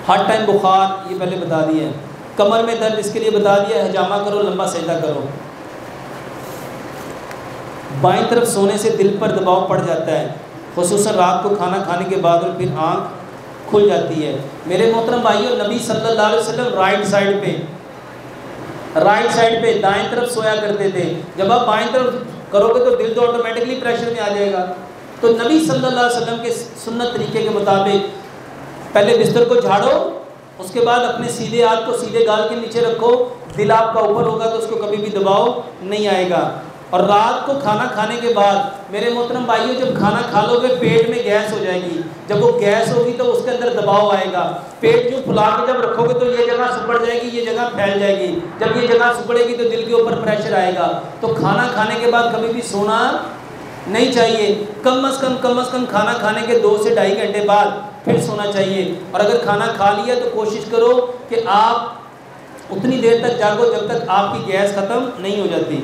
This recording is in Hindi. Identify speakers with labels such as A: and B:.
A: हर टाइम बुखार, ये पहले बता दिया है। कमर में दर्द, इसके लिए बता दिया, हजामा करो, लंबा सजदा करो। बाईं तरफ सोने से दिल पर दबाव पड़ जाता है, खुसूसन रात को खाना खाने के बाद, और फिर आँख खुल जाती है। मेरे मोहतरम भाइयों, नबी सल्लल्लाहु अलैहि वसल्लम राइट साइड पे दाएं तरफ सोया करते थे। जब आप बाएं तरफ करोगे तो दिल तो ऑटोमेटिकली प्रेशर में आ जाएगा। तो नबी सल्लल्लाहु अलैहि वसल्लम के सुन्नत तरीके के मुताबिक पहले बिस्तर को झाड़ो, उसके बाद अपने सीधे हाथ को सीधे गाल के नीचे रखो, दिल आपका ऊपर होगा तो उसको कभी भी दबाव नहीं आएगा। और रात को खाना खाने के बाद मेरे मोहतरम भाइयों, जब खाना खा लोगे पेट में गैस हो जाएगी। जब वो गैस होगी तो उसके अंदर दबाव आएगा। पेट जो फुला के जब रखोगे तो ये जगह सिकुड़ जाएगी, ये जगह फैल जाएगी। जब ये जगह सिकुड़ेगी तो दिल के ऊपर प्रेशर आएगा। तो खाना खाने के बाद कभी भी सोना नहीं चाहिए। कम से कम खाना खाने के 2 से ढाई घंटे बाद फिर सोना चाहिए। और अगर खाना खा लिया तो कोशिश करो कि आप उतनी देर तक जागो जब तक आपकी गैस ख़त्म नहीं हो जाती।